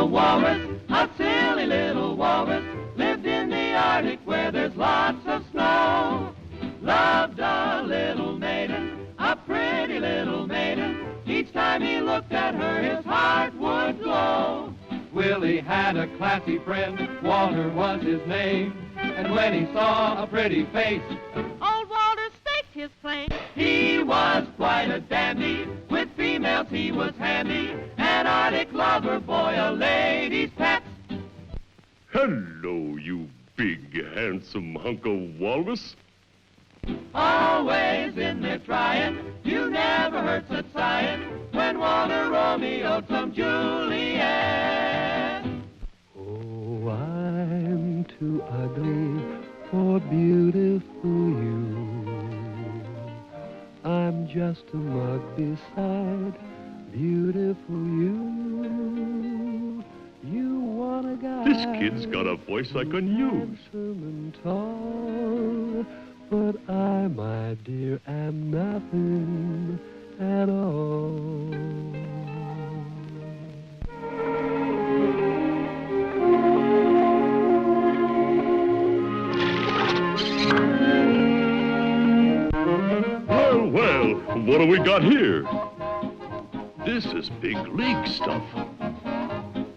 walrus, a silly little walrus, lived in the Arctic where there's lots of snow. Loved a little maiden, a pretty little maiden. Each time he looked at her, his heart would glow. Willie had a classy friend, Walter was his name. And when he saw a pretty face, old Walter staked his claim. He was quite a dandy, with females he was handy, an Arctic lover boy, a lady's pet. Hello, you big, handsome hunk of walrus. Always in there trying, you never heard such sighing, when Walter Romeo'd some Juliet. Oh, I'm too ugly for beautiful you. I'm just a mug beside beautiful you. You want a guy. This kid's got a voice I can use. Handsome and tall, but I, my dear, am nothing at all. Well, what do we got here? This is big league stuff.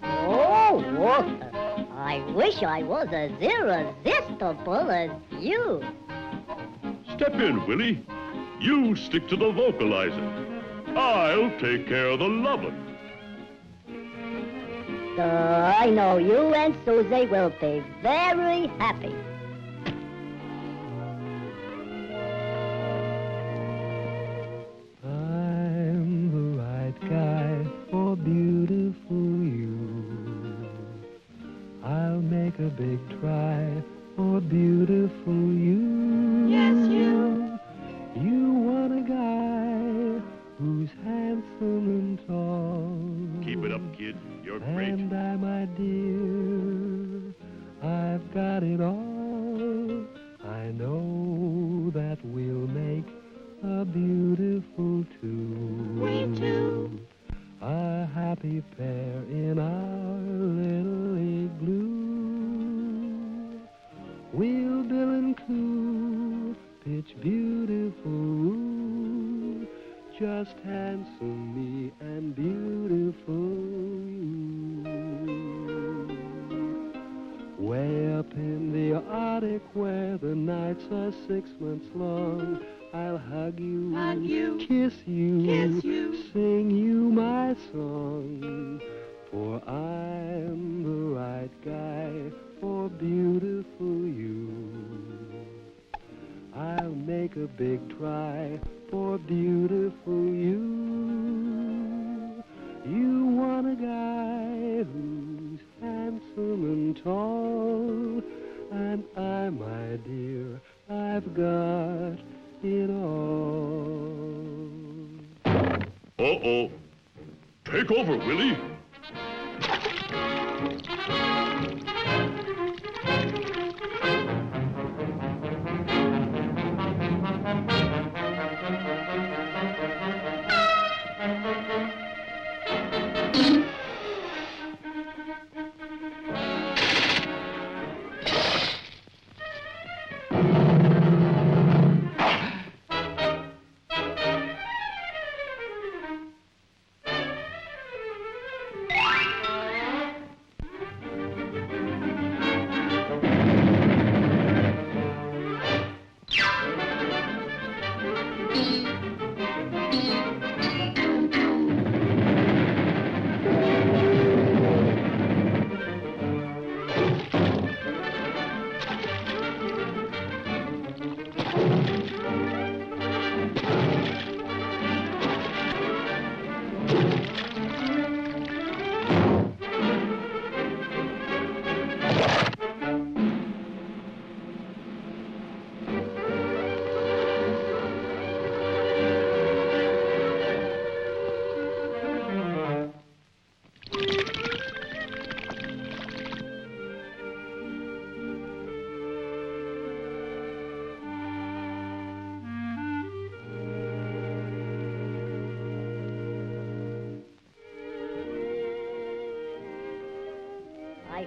Oh, Walter, I wish I was as irresistible as you. Step in, Willie. You stick to the vocalizing. I'll take care of the loving. I know you and Susie will be very happy. I'm the right guy for beautiful you. I'll make a big try for beautiful you. Yes, you. You want a guy who's handsome and tall. Keep it up, kid. You're great. And I, my dear, I've got it all. I know that we'll make a beautiful two. We two. A happy pair in our little igloo. We'll bill and coo, pitch beautiful. Just handsome me and beautiful you. Way up in the Arctic where the nights are 6 months long, I'll hug you, kiss you, sing you my song. For I'm the right guy for beautiful you. I'll make a big try for beautiful you. You want a guy who's handsome and tall, and I, my dear, I've got it all. Uh-oh. Take over, Willie.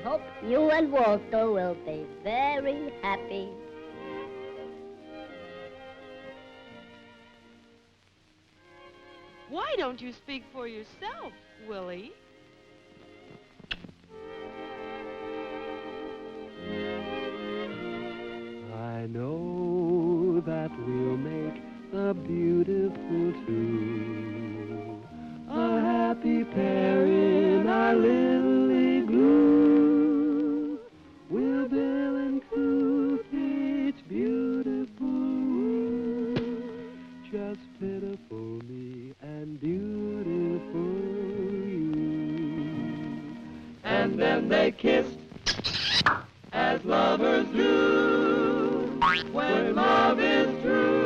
hope you and Walter will be very happy. Why don't you speak for yourself, Willie? I know that we'll make a beautiful two, a happy pair in our little igloo. We'll build and coop each beautiful, just pitiful me and beautiful you. And then they kissed as lovers do when love is true.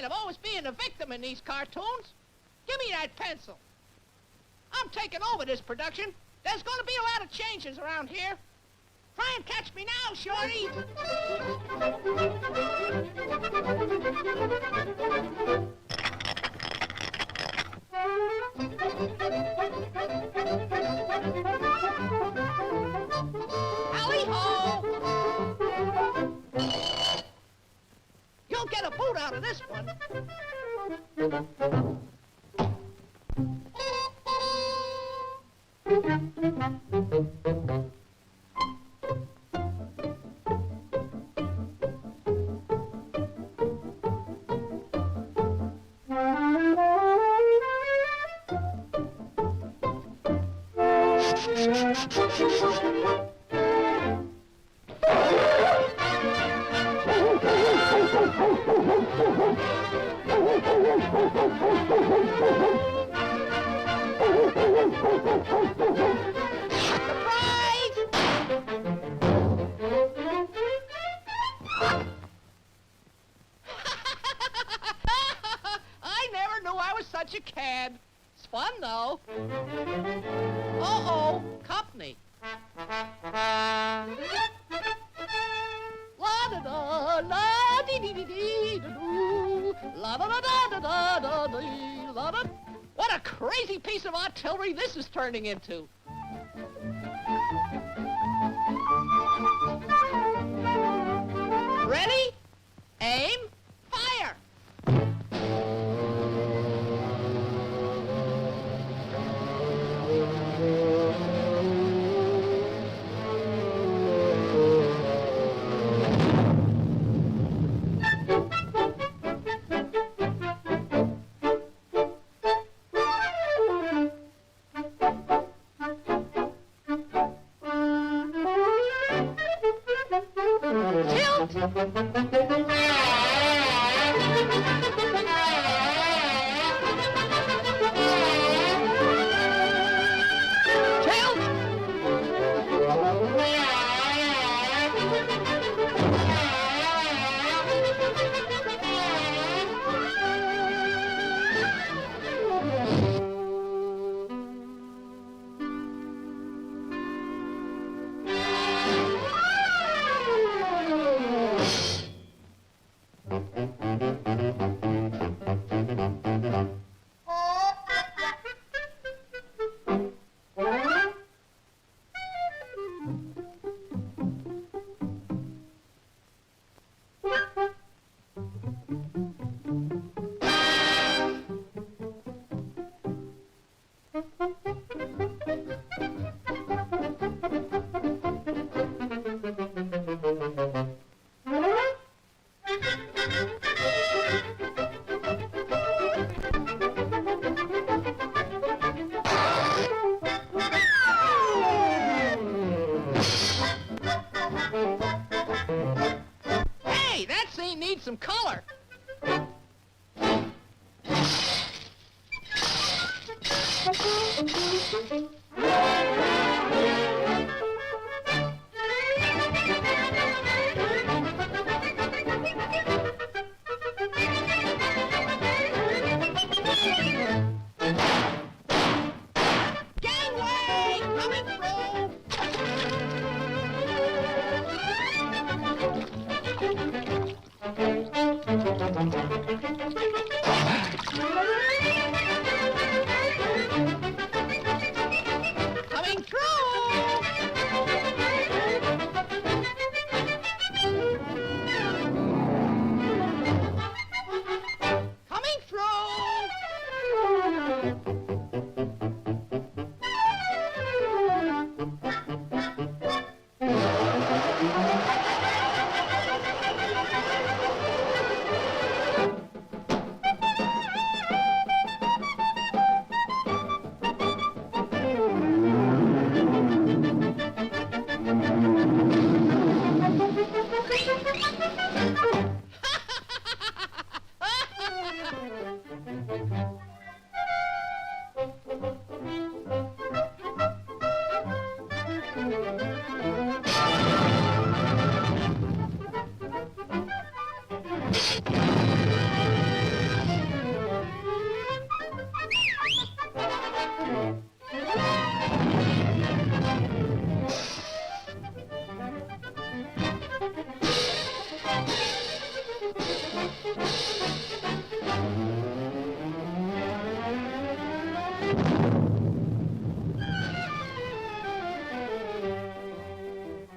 tired of always being a victim in these cartoons. Give me that pencil. I'm taking over this production. There's going to be a lot of changes around here. Try and catch me now, Shorty. Tally-ho! You'll get a boot out of this one. I never knew I was such a cad. It's fun, though. Uh-oh, company. La-da-da, la-dee-dee-dee-dee-doo, la-da-da-da-da-da-da-dee, la-da. What a crazy piece of artillery this is turning into. Ready? Aim, fire! Hey, that scene needs some color. Gangway coming through.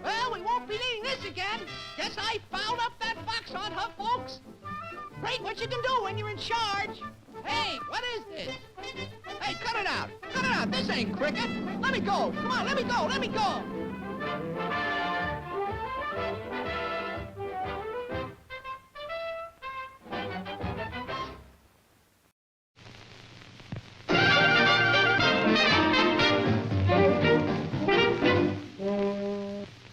Well, we won't be needing this again. Guess I fouled up that box on her, folks. Great what you can do when you're in charge. Hey, what is this? Hey, cut it out. Cut it out. This ain't cricket. Let me go. Come on, let me go. Let me go.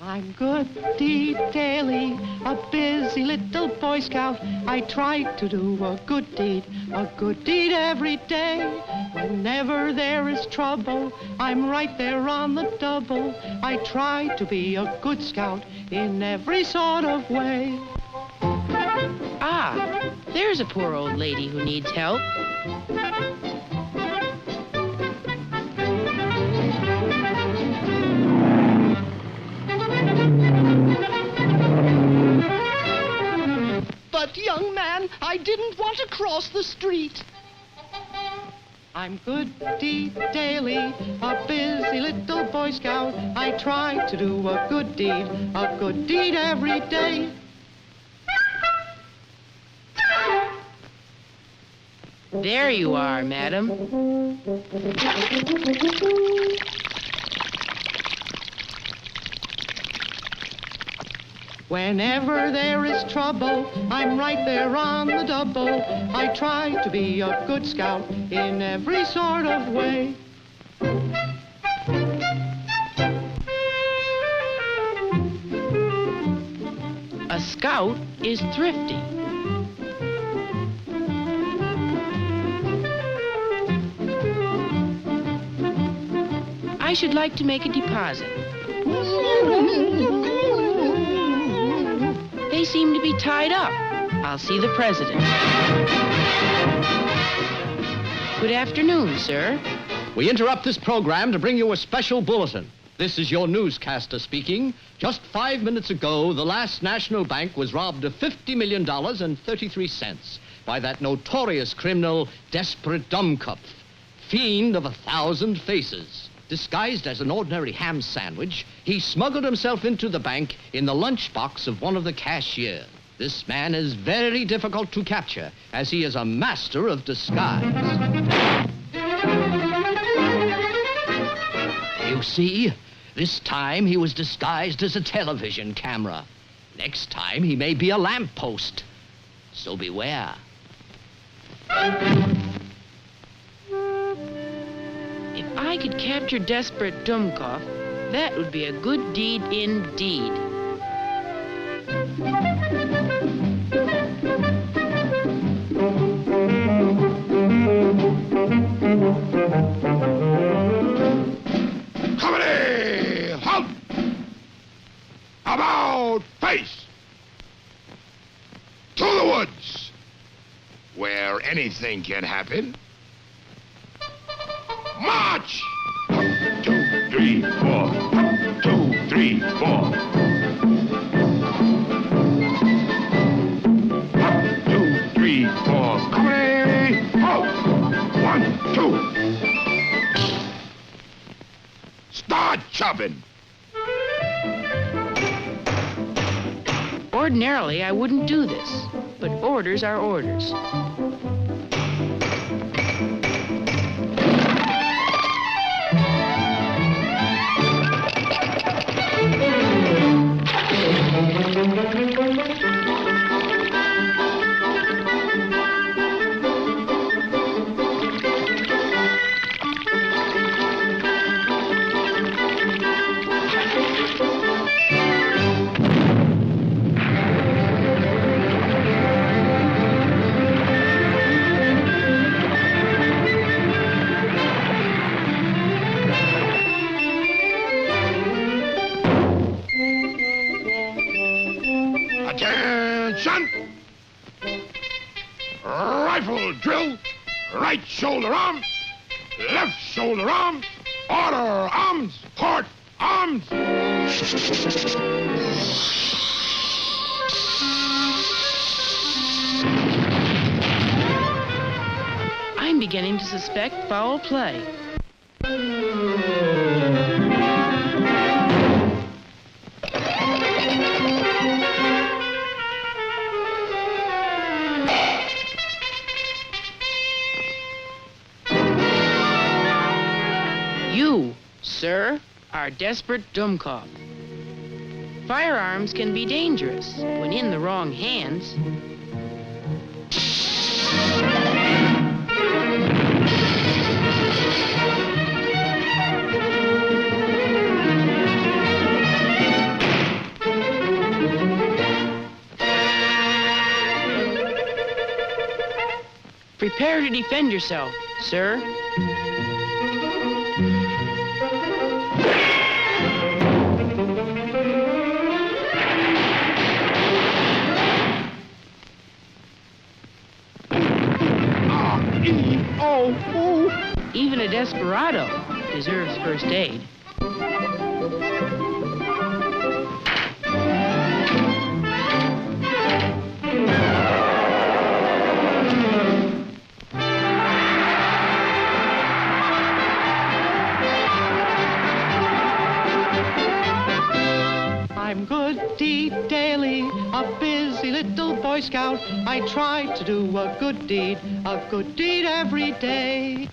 I'm Goody Daly, a busy little Boy Scout. I try to do a good deed every day. Whenever there is trouble, I'm right there on the double. I try to be a good scout in every sort of way. Ah, there's a poor old lady who needs help. But, young man, I didn't want to cross the street. I'm Goody Daly, a busy little Boy Scout. I try to do a good deed every day. There you are, madam. Whenever there is trouble, I'm right there on the double. I try to be a good scout in every sort of way. A scout is thrifty. I should like to make a deposit. They seem to be tied up. I'll see the president. Good afternoon, sir. We interrupt this program to bring you a special bulletin. This is your newscaster speaking. Just 5 minutes ago, the last National Bank was robbed of $50 million and 33 cents by that notorious criminal, Desperate Dummkopf, fiend of 1,000 faces. Disguised as an ordinary ham sandwich, he smuggled himself into the bank in the lunchbox of one of the cashiers. This man is very difficult to capture, as he is a master of disguise. You see, this time he was disguised as a television camera. Next time he may be a lamppost. So beware. If I could capture Desperate Dummkopf, that would be a good deed indeed. Company, halt! About face! To the woods, where anything can happen. March! 1, 2, 3, 4. 1, 2, 3, 4. 1, 2, 3, 4. Company, halt! 1, 2. Start chopping. Ordinarily, I wouldn't do this, but orders are orders. Attention! Rifle drill. Right shoulder arm. Left shoulder arm. Order arms. Port arms. I'm beginning to suspect foul play. You, sir, are desperate Dumkopf. Firearms can be dangerous when in the wrong hands. Prepare to defend yourself, sir. Even a desperado deserves first aid. I'm good deed daily, a busy little Boy Scout. I try to do a good deed every day.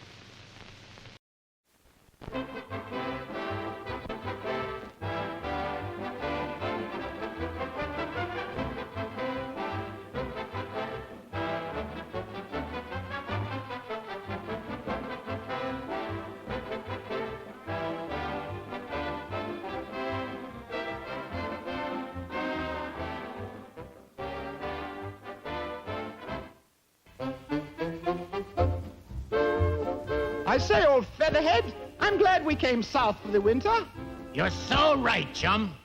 I say, old featherhead, I'm glad we came south for the winter. You're so right, chum.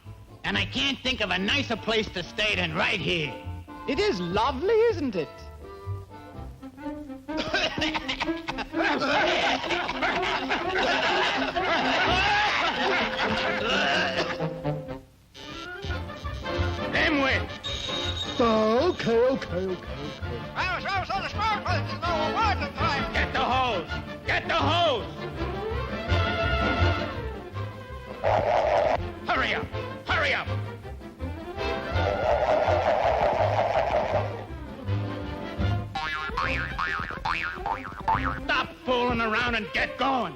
And I can't think of a nicer place to stay than right here. It is lovely, isn't it? Them way. Okay. Get the hose! Get the hose! Hurry up! Hurry up! Stop fooling around and get going!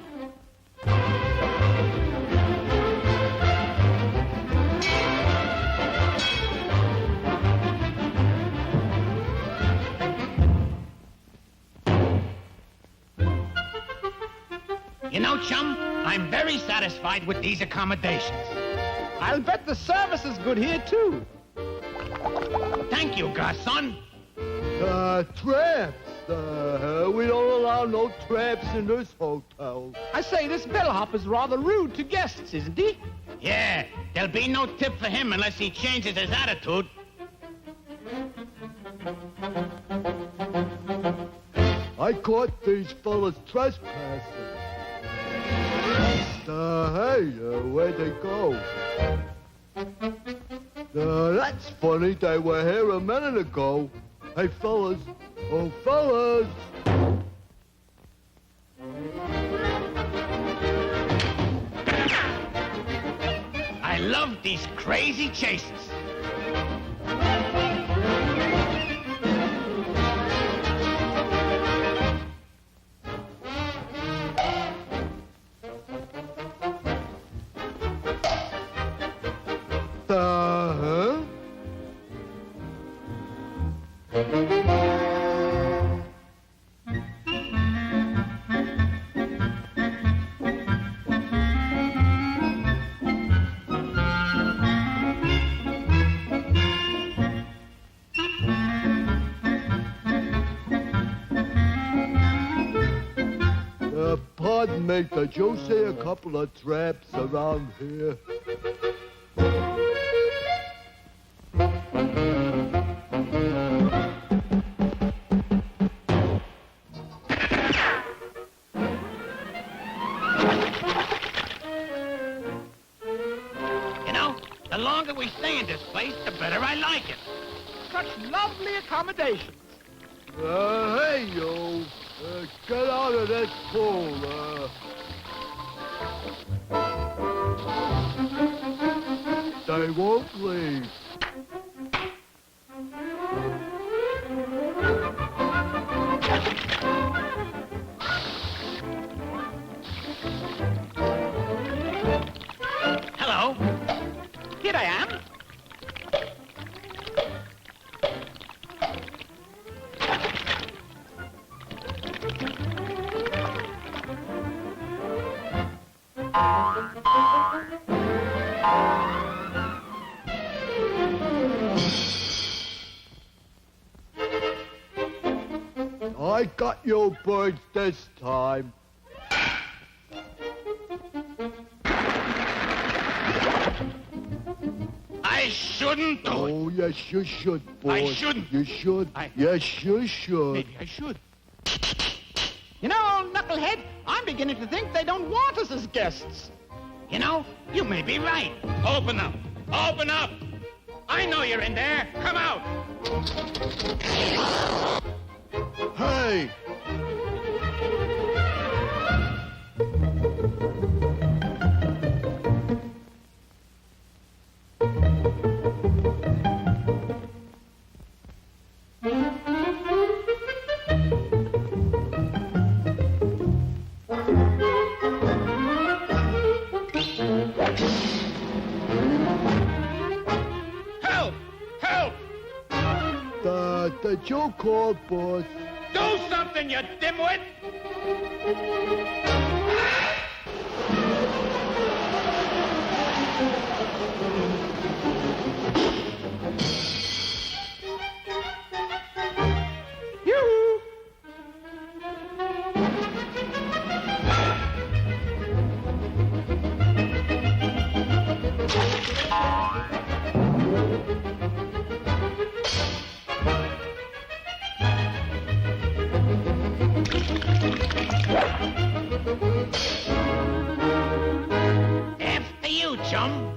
You know, chum, I'm very satisfied with these accommodations. I'll bet the service is good here, too. Thank you, garçon. Traps. We don't allow no traps in this hotel. I say, this bellhop is rather rude to guests, isn't he? Yeah, there'll be no tip for him unless he changes his attitude. I caught these fellas trespassing. Hey, where'd they go? That's funny. They were here a minute ago. Hey, fellas. Oh, fellas. I love these crazy chases. Pardon me, did you see a couple of traps around here? You know, the longer we stay in this place, the better I like it. Such lovely accommodations. Hey, yo. Get out of this pool. They won't leave. Hello. Here I am. I got your birds this time. I shouldn't do it. Oh, yes, you should, boy. I shouldn't. You should. Yes, you should. Maybe I should. You know, Knucklehead, I'm beginning to think they don't want us as guests. You know, you may be right. Open up. Open up. I know you're in there. Come out. Hey! Help! Help! The Joe called, boss. Do something, you dimwit! Yoo-hoo! After you, chum.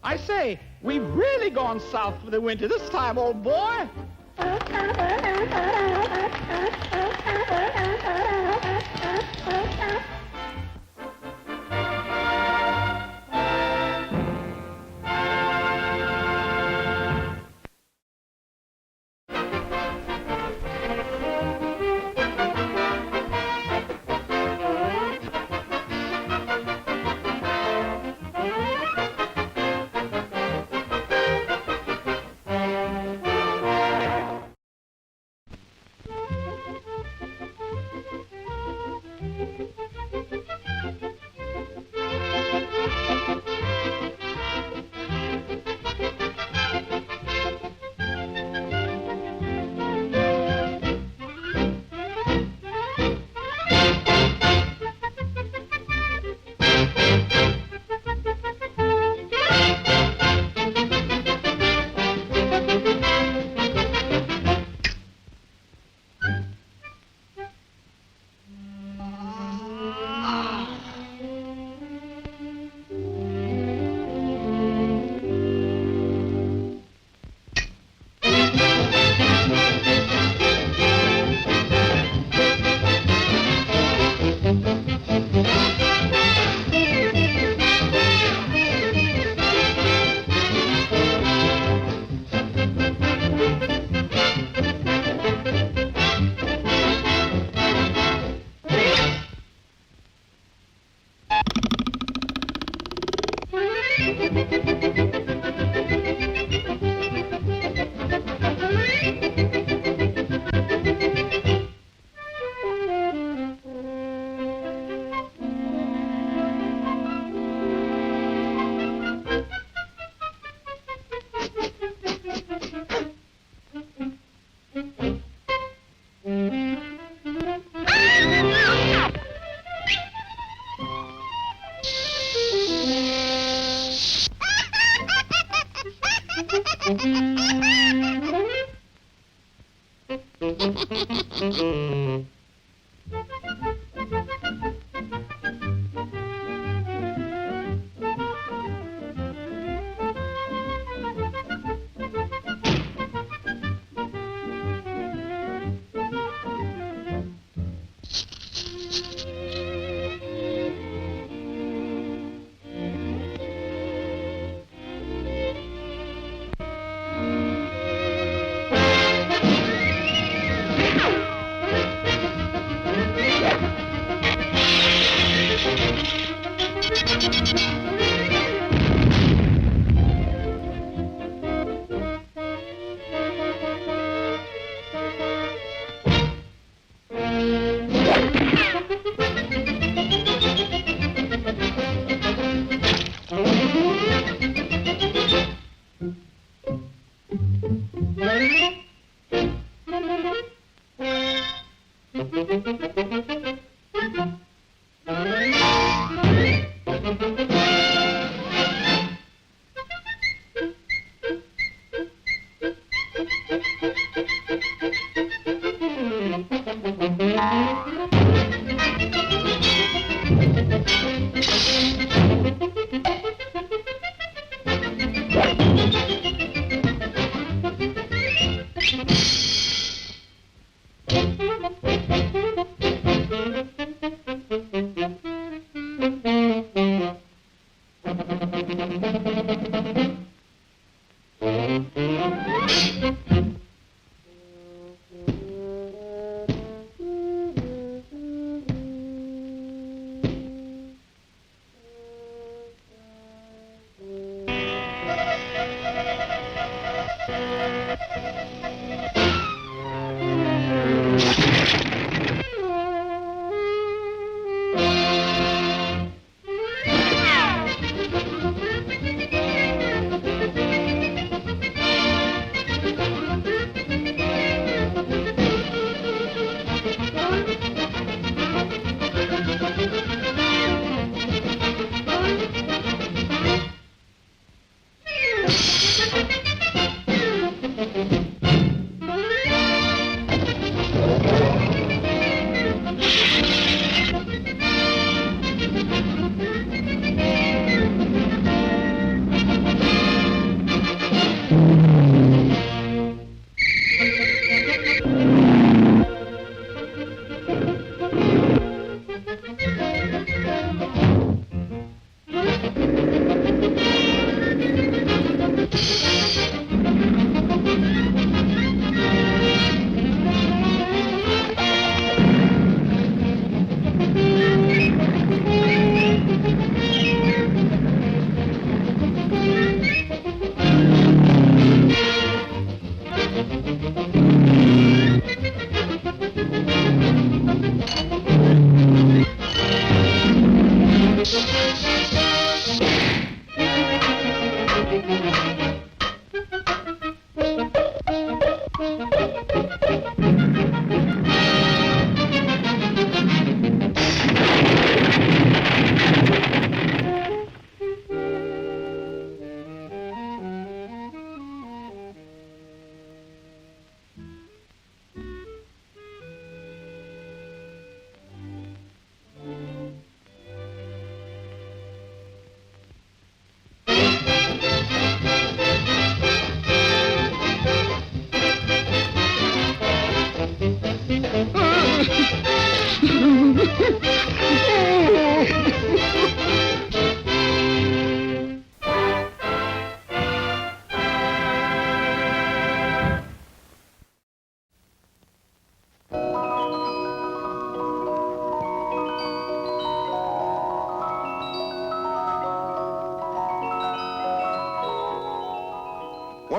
I say, we've really gone south for the winter this time, old boy.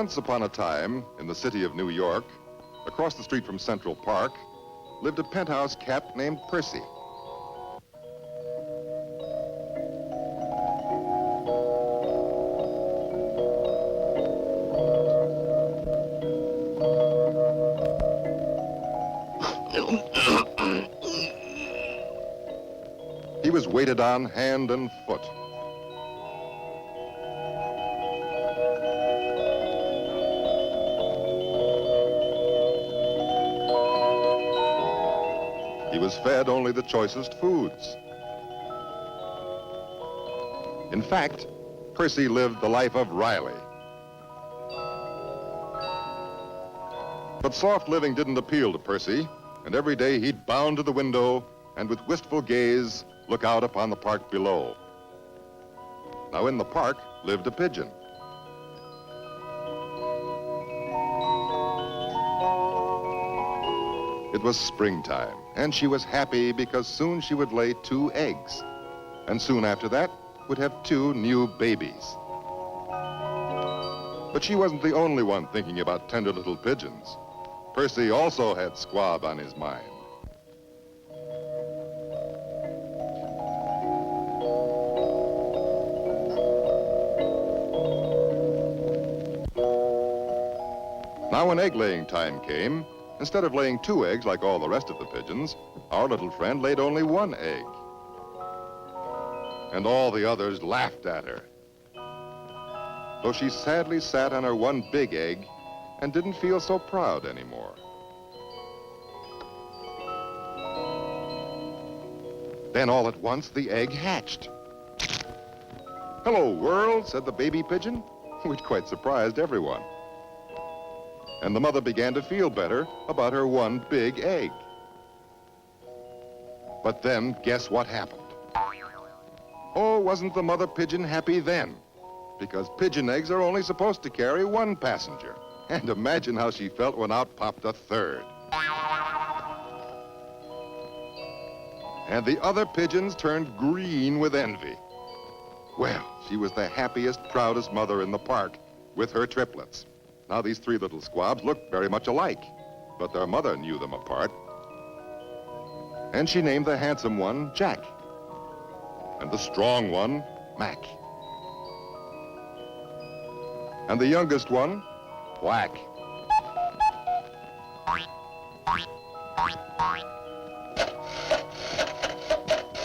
Once upon a time, in the city of New York, across the street from Central Park, lived a penthouse cat named Percy. He was waited on hand and foot. He was fed only the choicest foods. In fact, Percy lived the life of Riley. But soft living didn't appeal to Percy, and every day he'd bound to the window and with wistful gaze look out upon the park below. Now in the park lived a pigeon. It was springtime, and she was happy because soon she would lay 2 eggs, and soon after that would have 2 new babies. But she wasn't the only one thinking about tender little pigeons. Percy also had squab on his mind. Now when egg-laying time came, instead of laying 2 eggs like all the rest of the pigeons, our little friend laid only 1 egg. And all the others laughed at her. Though she sadly sat on her 1 big egg and didn't feel so proud anymore. Then all at once the egg hatched. "Hello, world," said the baby pigeon, which quite surprised everyone. And the mother began to feel better about her one big egg. But then, guess what happened? Oh, wasn't the mother pigeon happy then? Because pigeon eggs are only supposed to carry one passenger. And imagine how she felt when out popped a third. And the other pigeons turned green with envy. Well, she was the happiest, proudest mother in the park with her triplets. Now these three little squabs looked very much alike, but their mother knew them apart. And she named the handsome one Jack, and the strong one Mac, and the youngest one Whack.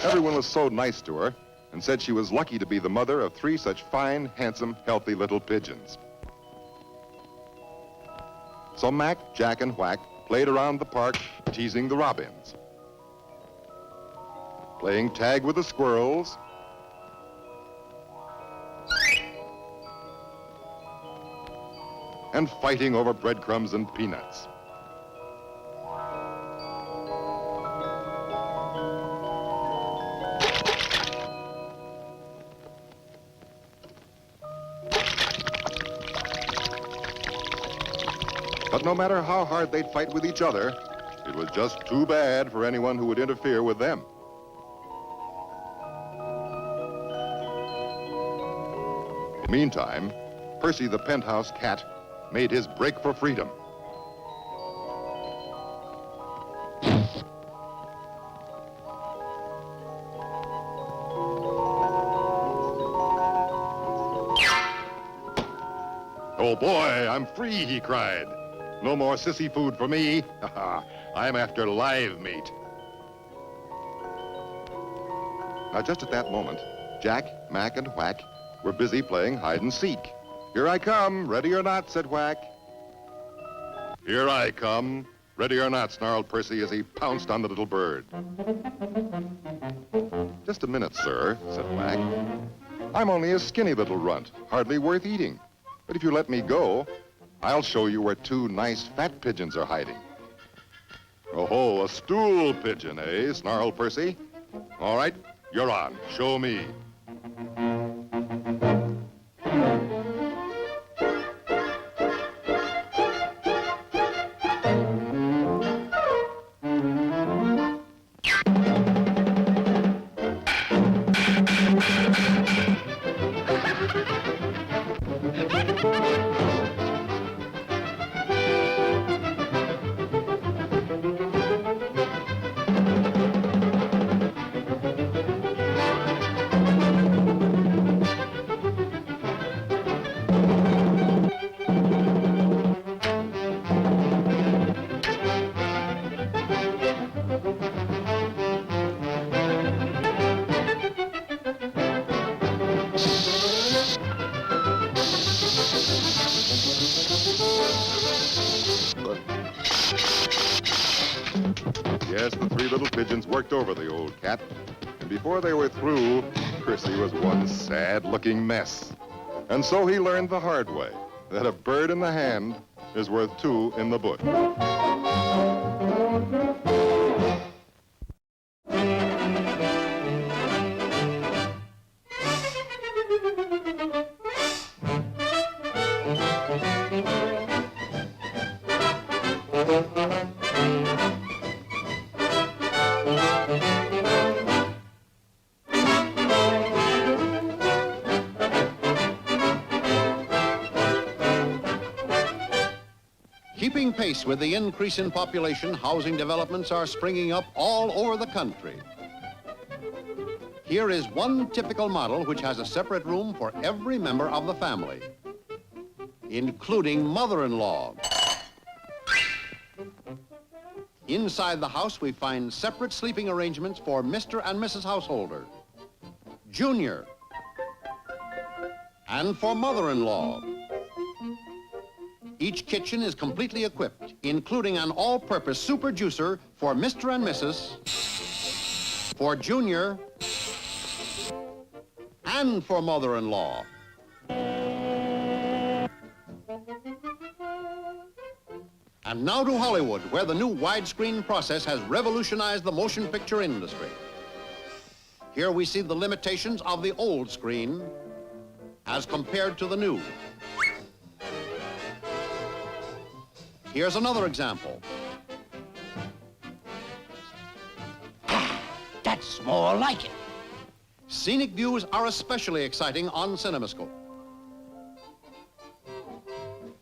Everyone was so nice to her and said she was lucky to be the mother of three such fine, handsome, healthy little pigeons. So Mac, Jack, and Whack played around the park, teasing the robins, playing tag with the squirrels, and fighting over breadcrumbs and peanuts. But no matter how hard they'd fight with each other, it was just too bad for anyone who would interfere with them. Meantime, Percy the penthouse cat made his break for freedom. "Oh boy, I'm free," he cried. "No more sissy food for me. I'm after live meat." Now, just at that moment, Jack, Mac, and Whack were busy playing hide and seek. "Here I come, ready or not," said Whack. "Here I come, ready or not," snarled Percy as he pounced on the little bird. "Just a minute, sir," said Whack. "I'm only a skinny little runt, hardly worth eating. But if you let me go, I'll show you where two nice fat pigeons are hiding." "Oh, a stool pigeon, eh?" snarled Percy. "All right, you're on. Show me." Yes, the three little pigeons worked over the old cat, and before they were through, Percy was one sad-looking mess. And so he learned the hard way that a bird in the hand is worth two in the bush. Keeping pace with the increase in population, housing developments are springing up all over the country. Here is one typical model which has a separate room for every member of the family, including mother-in-law. Inside the house, we find separate sleeping arrangements for Mr. and Mrs. Householder, Junior, and for mother-in-law. Each kitchen is completely equipped, including an all-purpose super juicer for Mr. and Mrs. for Junior, and for mother-in-law. And now to Hollywood, where the new widescreen process has revolutionized the motion picture industry. Here we see the limitations of the old screen as compared to the new. Here's another example. That's more like it. Scenic views are especially exciting on CinemaScope.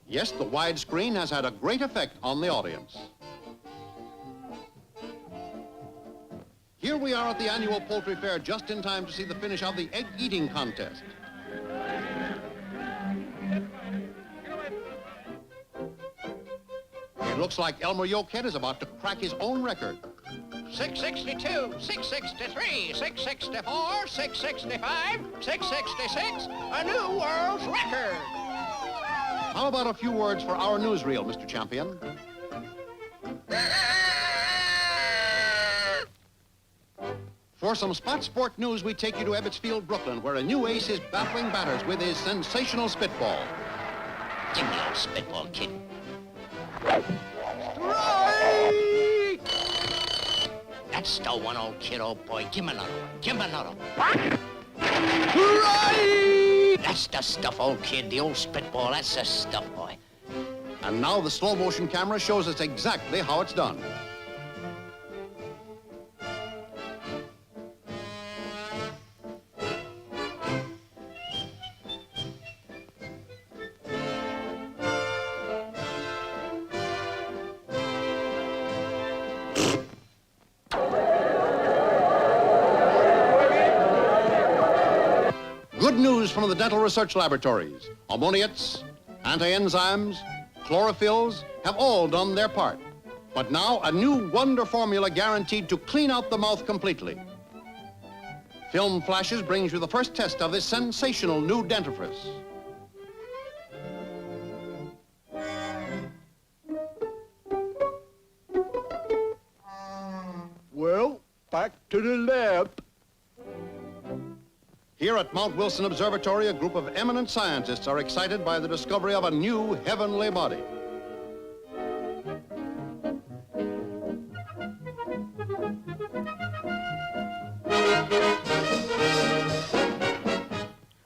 Yes, the widescreen has had a great effect on the audience. Here we are at the annual poultry fair just in time to see the finish of the egg-eating contest. It looks like Elmer Yoquet is about to crack his own record. 662, 663, 664, 665, 666, a new world's record. How about a few words for our newsreel, Mr. Champion? For some spot sport news, we take you to Ebbetsfield, Brooklyn, where a new ace is baffling batters with his sensational spitball. Give me old spitball, kid. Right! That's the one, old kid, old boy. Give him another one. Give him another one. Right! That's the stuff, old kid. The old spitball, that's the stuff, boy. And now the slow motion camera shows us exactly how it's done. Good news from the dental research laboratories. Ammoniates, anti-enzymes, chlorophylls have all done their part. But now a new wonder formula guaranteed to clean out the mouth completely. Film Flashes brings you the first test of this sensational new dentifrice. Well, back to the lab. Here at Mount Wilson Observatory, a group of eminent scientists are excited by the discovery of a new heavenly body.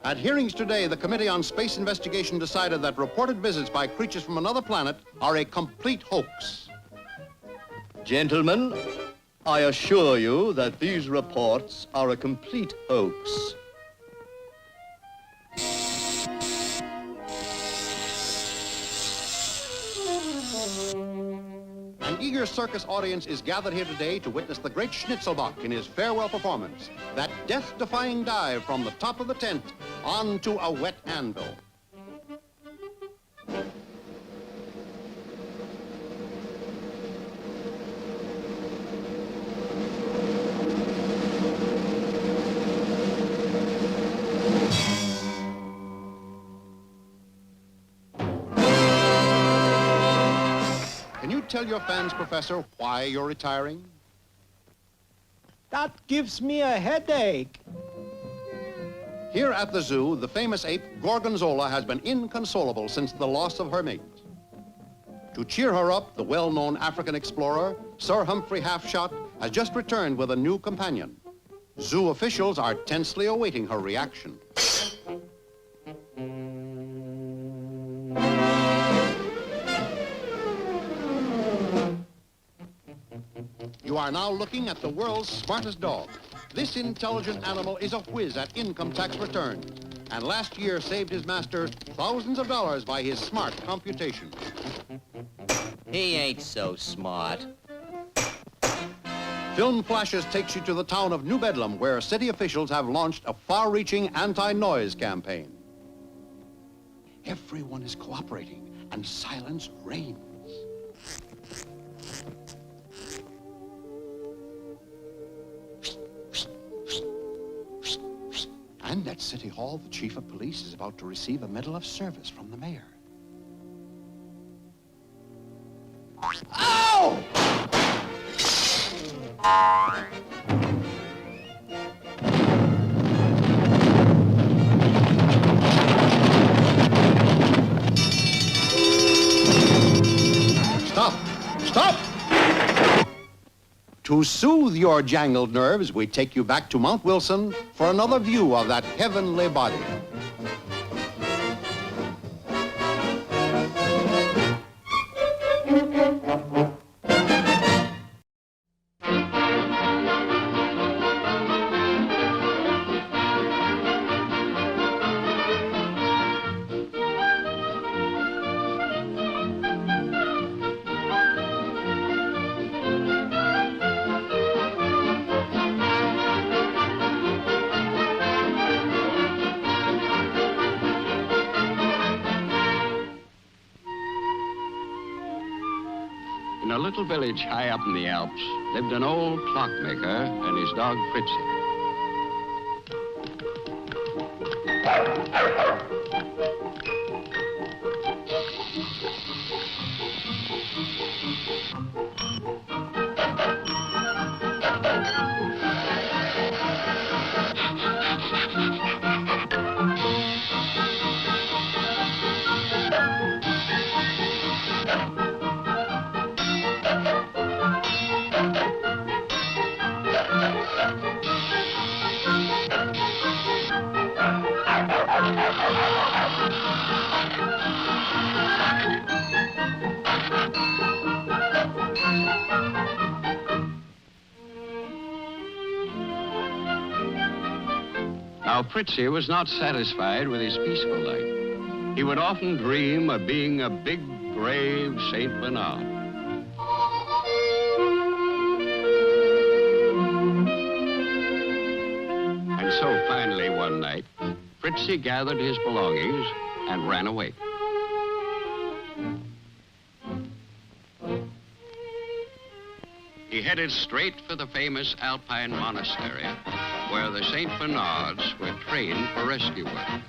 At hearings today, the Committee on Space Investigation decided that reported visits by creatures from another planet are a complete hoax. Gentlemen, I assure you that these reports are a complete hoax. An eager circus audience is gathered here today to witness the great Schnitzelbach in his farewell performance, that death-defying dive from the top of the tent onto a wet anvil. Can you tell your fans, Professor, why you're retiring? That gives me a headache. Here at the zoo, the famous ape Gorgonzola has been inconsolable since the loss of her mate. To cheer her up, the well-known African explorer, Sir Humphrey Halfshot, has just returned with a new companion. Zoo officials are tensely awaiting her reaction. You are now looking at the world's smartest dog. This intelligent animal is a whiz at income tax returns, and last year saved his master thousands of dollars by his smart computation. He ain't so smart. Film Flashes takes you to the town of New Bedlam, where city officials have launched a far-reaching anti-noise campaign. Everyone is cooperating, and silence reigns. And at City Hall, the chief of police is about to receive a medal of service from the mayor. Ow! Stop! To soothe your jangled nerves, we take you back to Mount Wilson for another view of that heavenly body. In a little village high up in the Alps lived an old clockmaker and his dog Fritzy. Now, Fritzy was not satisfied with his peaceful life. He would often dream of being a big, brave Saint Bernard. And so finally one night, Fritzy gathered his belongings and ran away. He headed straight for the famous Alpine monastery, where the St. Bernards were trained for rescue work.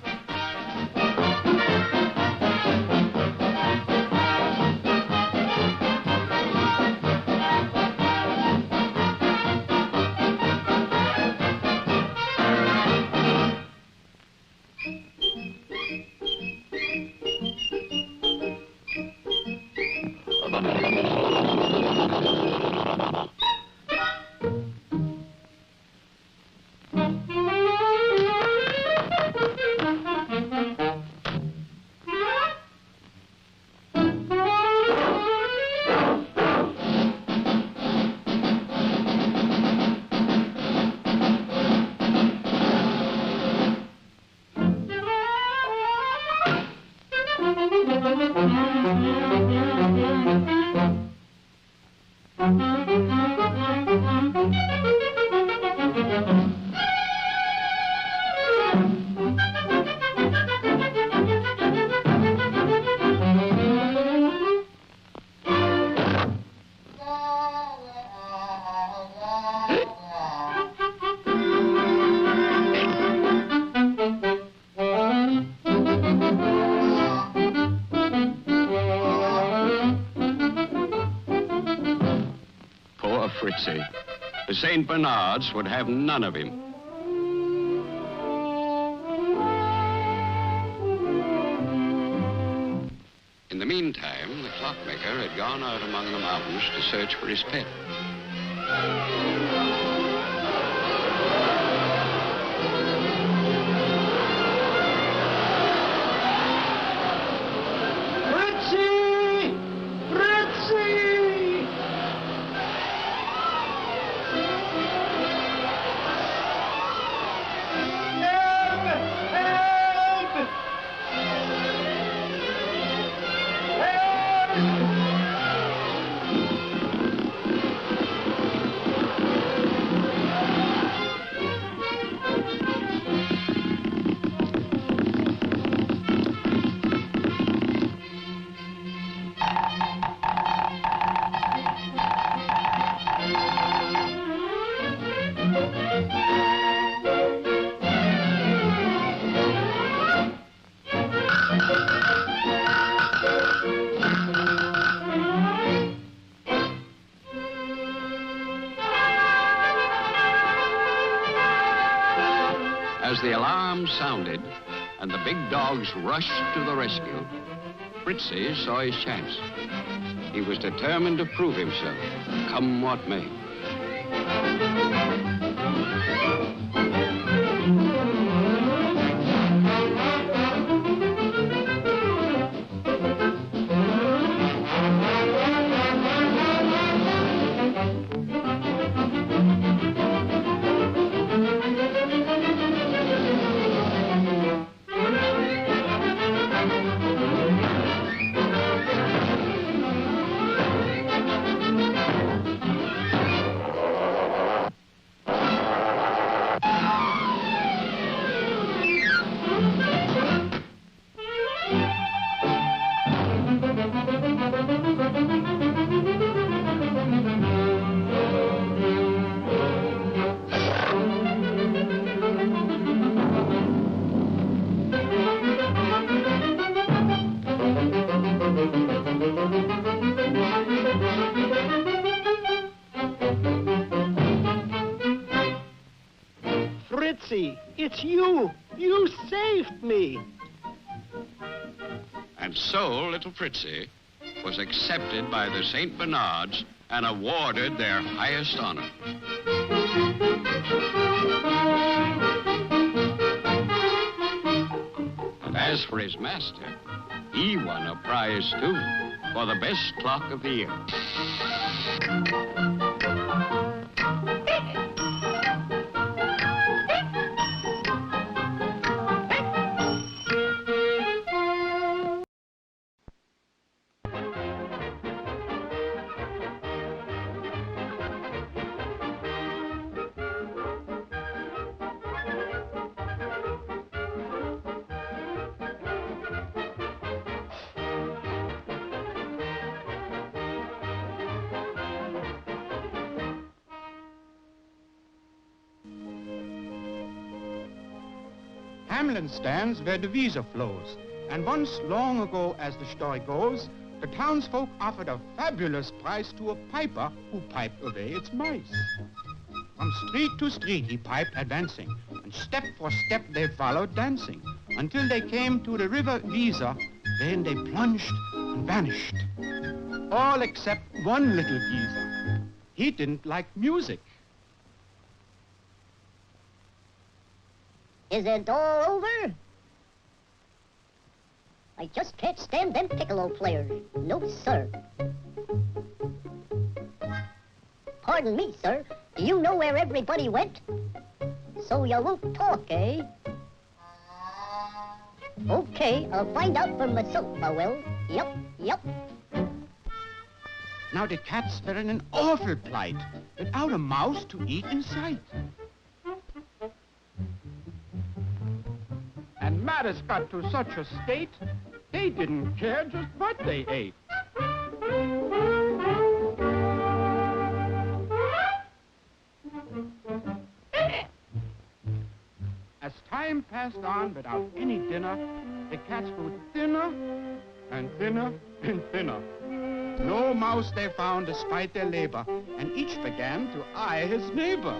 Fritzy. The St. Bernards would have none of him. In the meantime, the clockmaker had gone out among the mountains to search for his pet. Fritzy! Fritzy! As the alarm sounded and the big dogs rushed to the rescue, Fritzy saw his chance. He was determined to prove himself, come what may. Fritzy, it's you. You saved me. And so little Fritzy was accepted by the St. Bernards and awarded their highest honor. And as for his master, he won a prize too for the best clock of the year. Hamlin stands where the Weser flows, and once long ago, as the story goes, the townsfolk offered a fabulous price to a piper who piped away its mice. From street to street he piped advancing, and step for step they followed dancing, until they came to the river Weser. Then they plunged and vanished, all except one little geezer. He didn't like music. Is it all over? I just can't stand them piccolo players. No, sir. Pardon me, sir. Do you know where everybody went? So you won't talk, eh? Okay, I'll find out for myself, I will. Yep. Now the cats were in an awful plight, without a mouse to eat in sight. And matters got to such a state, they didn't care just what they ate. As time passed on without any dinner, the cats grew thinner and thinner and thinner. No mouse they found despite their labor, and each began to eye his neighbor.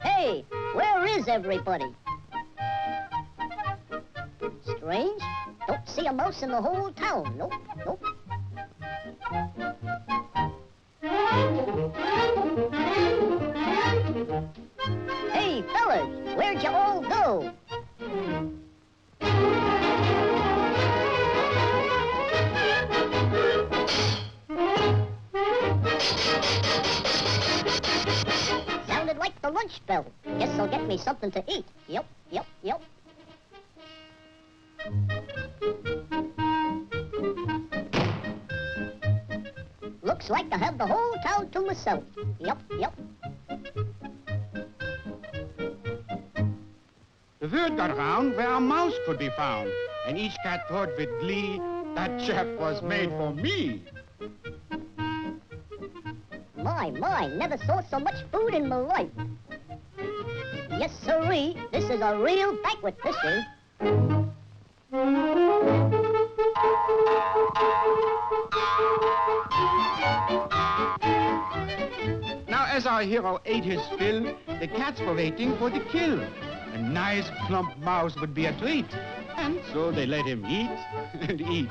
Hey, where is everybody? Strange. Don't see a mouse in the whole town. Nope. Hey, fellas, where'd you all go? Sounded like the lunch bell. Guess I'll get me something to eat. Yep. Looks like I have the whole town to myself. Yep. The word got around where a mouse could be found, and each cat thought with glee, that chap was made for me. My, never saw so much food in my life. Yes, sirree, this is a real banquet, this is. as our hero ate his fill, the cats were waiting for the kill. A nice plump mouse would be a treat. And so they let him eat and eat.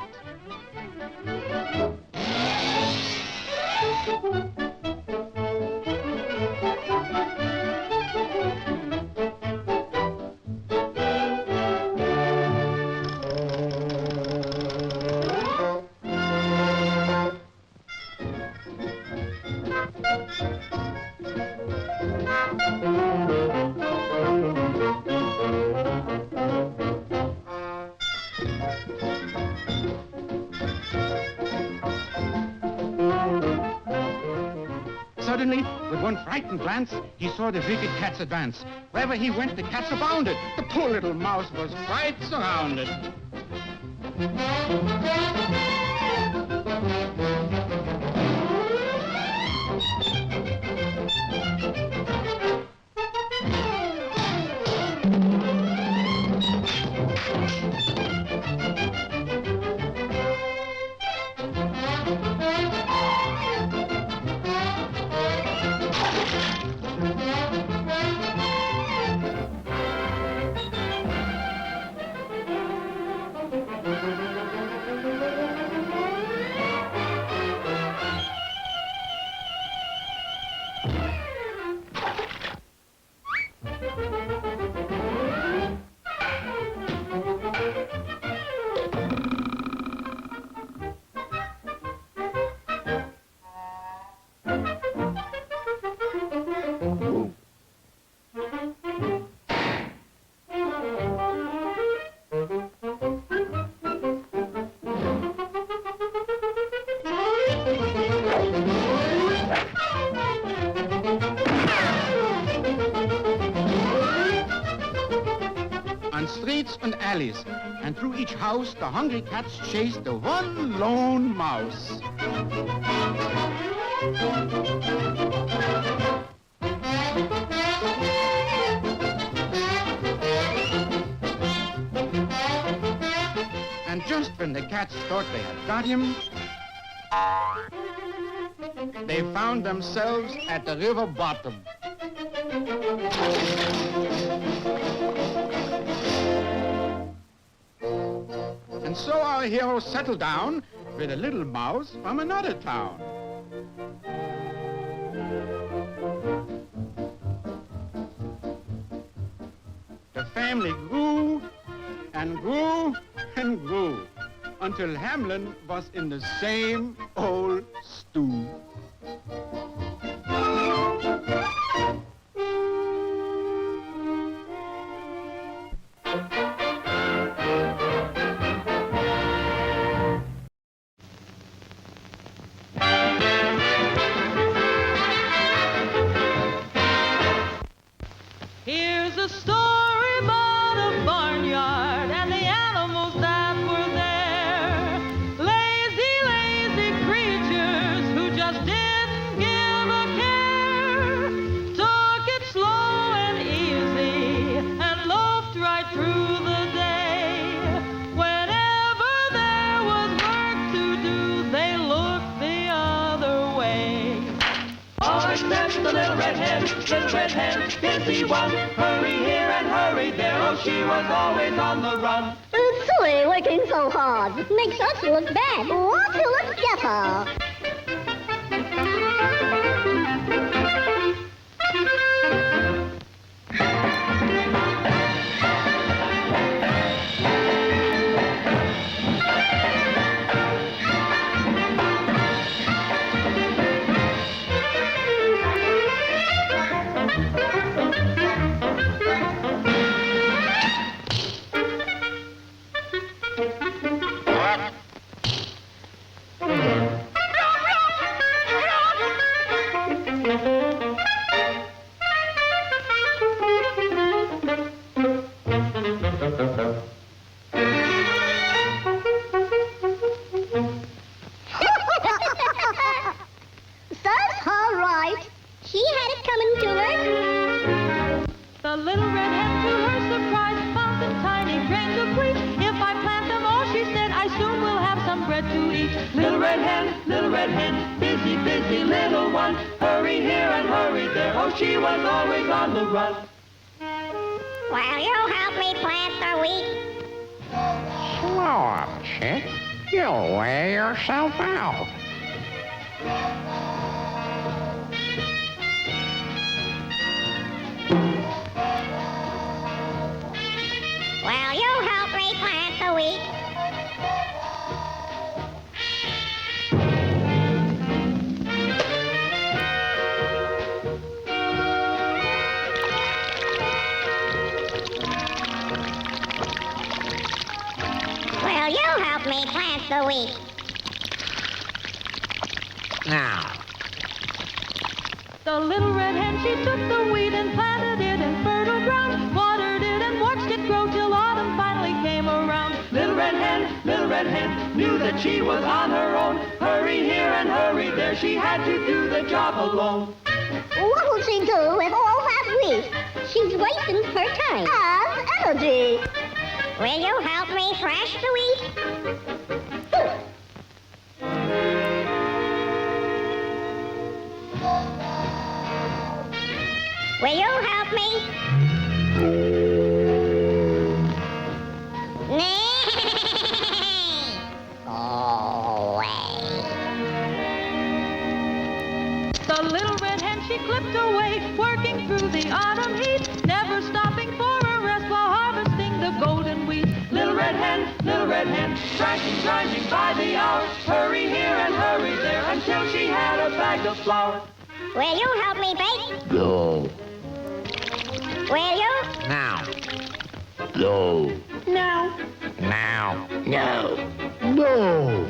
Suddenly, with one frightened glance, he saw the wicked cats advance. Wherever he went, the cats abounded. The poor little mouse was quite surrounded. On streets and alleys, and through each house, the hungry cats chased the one lone mouse. And just when the cats thought they had got him, they found themselves at the river bottom. And so our hero settled down with a little mouse from another town. The family grew and grew and grew until Hamlin was in the same old stew. Here's a story about a barnyard and the animals that were there. Lazy, lazy creatures who just didn't give a care. Took it slow and easy and loafed right through the day. Whenever there was work to do, they looked the other way. All except the little red hen, busy one. Hurry here and hurry there, oh, she was always on the run. It's silly working so hard. It makes us look bad. Want to look better. Serves her right. She had it coming to her. The little red hen, to her surprise, found the tiny grains of wheat. If I plant them all, she said, I soon will have some some bread to eat. Little red hen, busy, busy little one. Hurry here and hurry there, oh, she was always on the run. Will you help me plant the wheat? Slow up, chick. You'll wear yourself out. Will you help me plant the wheat? Will you help me plant the wheat? Now. The little red hen, she took the wheat and planted it in fertile ground, watered it and watched it grow till autumn finally came around. Little red hen knew that she was on her own. Hurry here and hurry there, she had to do the job alone. What'll she do with all that wheat? She's wasting her time and energy. Will you help me thresh the wheat? Will you help me? Go away. The little red hen, she clipped away, working through the autumn heat, never stopping for a rest while harvesting the golden wheat. Little red hen, grinding by the hour. Hurry here and hurry there until she had a bag of flour. Will you help me bake? No. Will you? Now. No. No. Now. No. No.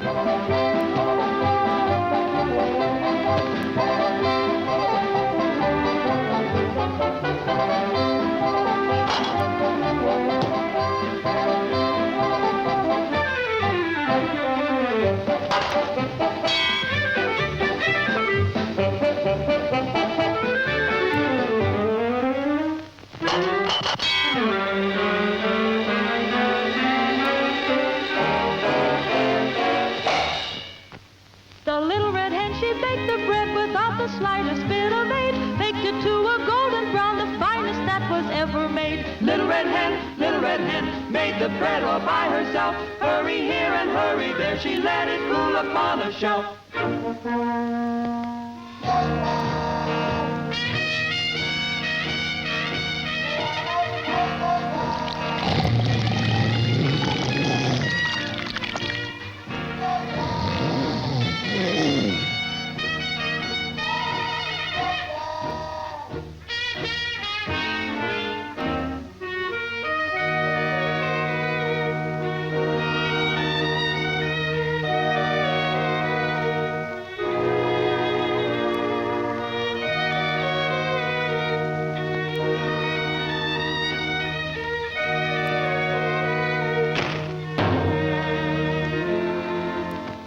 The little red hen, she baked the bread without the slightest bit of aid, baked it to a golden brown, the finest that was ever made. Little red hen made the bread all by herself. Hurry here and hurry there, she let it cool upon a shelf.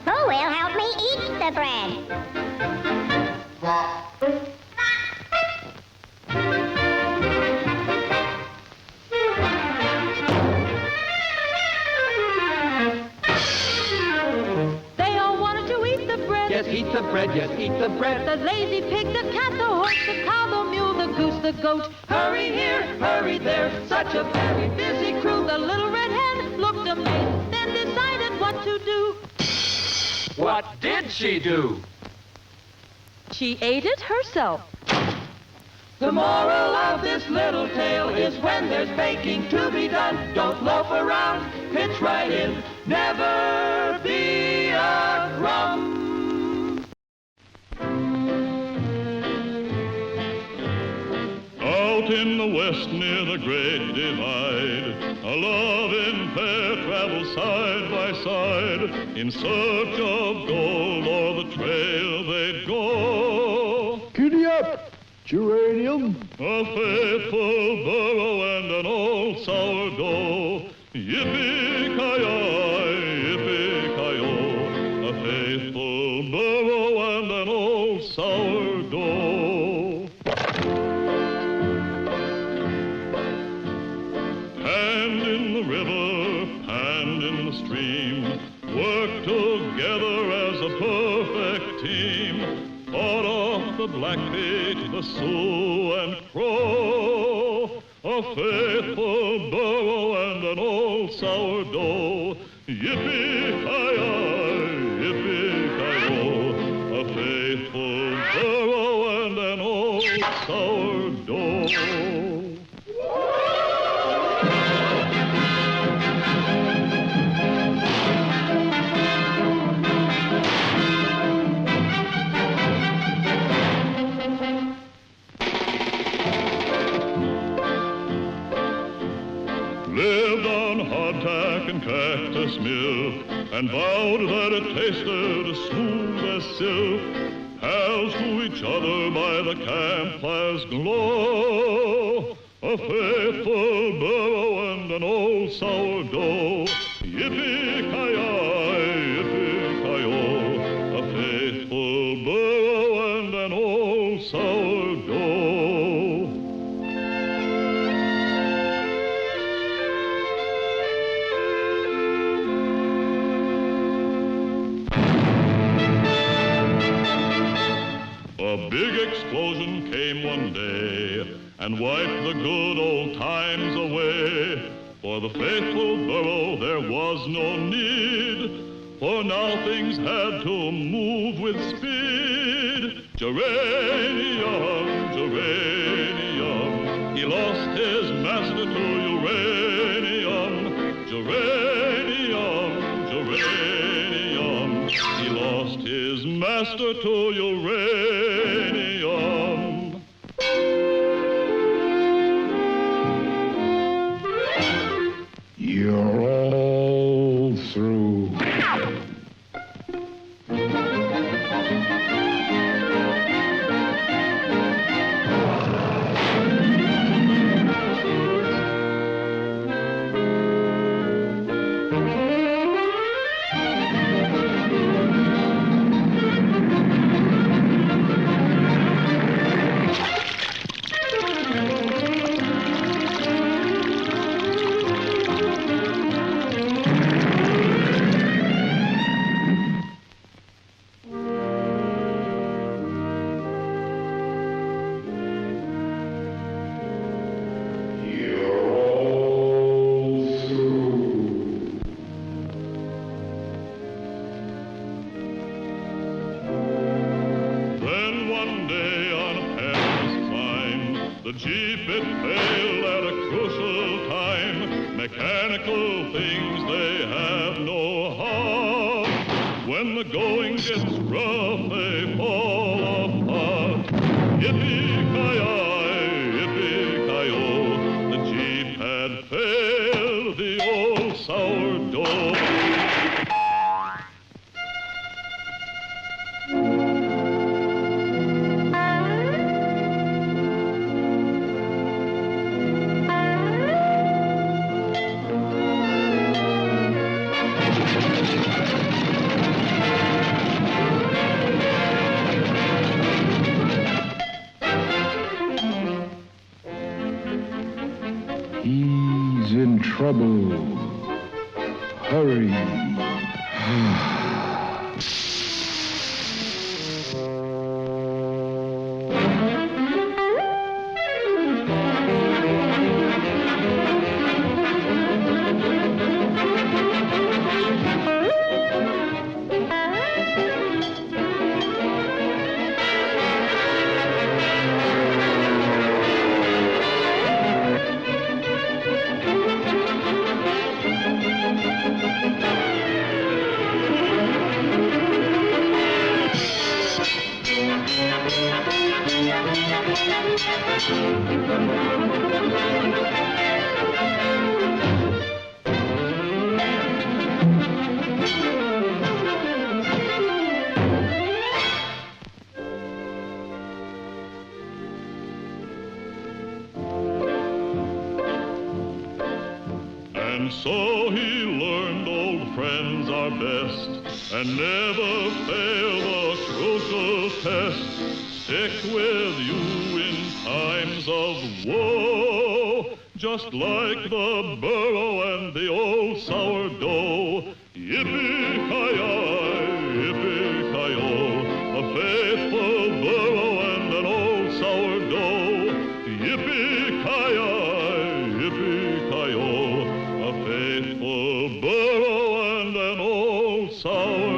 Who will help me eat the bread? They all wanted to eat the bread. Yes, eat the bread, yes, eat the bread. The lazy pig, the cat, the horse, the cow, the mule, the goose, the goat. Hurry here, hurry there, such a very busy crew. The little red hen looked amazed, then decided what to do. What did she do? She ate it herself. The moral of this little tale is when there's baking to be done, don't loaf around, pitch right in, never be a crumb. Out in the west near the great divide, a loving pair travel side by side in search of gold or the trail they'd go. Giddy up, geranium. A faithful burro and an old sourdough. Yippee-ki-yi, a faithful burro and an old sourdough. Hand in the river, hand in the stream, worked together as a perfect team, fought off the Blackfeet, the Sioux, and Crow. A faithful burro and an old sourdough. Yippee-ki-yay, yippee-ki-yo. A faithful burro and an old sourdough. Lived on hardtack and cactus milk, and vowed that it tasted as smooth as silk. Pals to each other by the campfire's glow. A faithful burro and an old sourdough. Yippee-ki-yay, yippee-ki-yo. A faithful burro and an old sourdough. A big explosion came one day and wiped the good old times away. For the faithful burro there was no need, for now things had to move with speed. Geranium, geranium, he lost his master to uranium. Geranium, geranium, he lost his master to uranium. You're all through. The Jeep, it failed at a crucial time. Mechanical things, they have no heart. When the going gets rough, they fall apart. Yippee-ki-yay, yippee-ki-yo. The Jeep had failed the old sourdough. He's in trouble. Hurry. And so he learned old friends are best, and never fail a crucial test. Stick with you in times of woe. just like the burro and the old sourdough. Yippee-ki-yay, yippee-ki-yo, a faithful burro and an old sourdough. Yippee-ki-yay, yippee-ki-yo, a faithful burro and an old sourdough.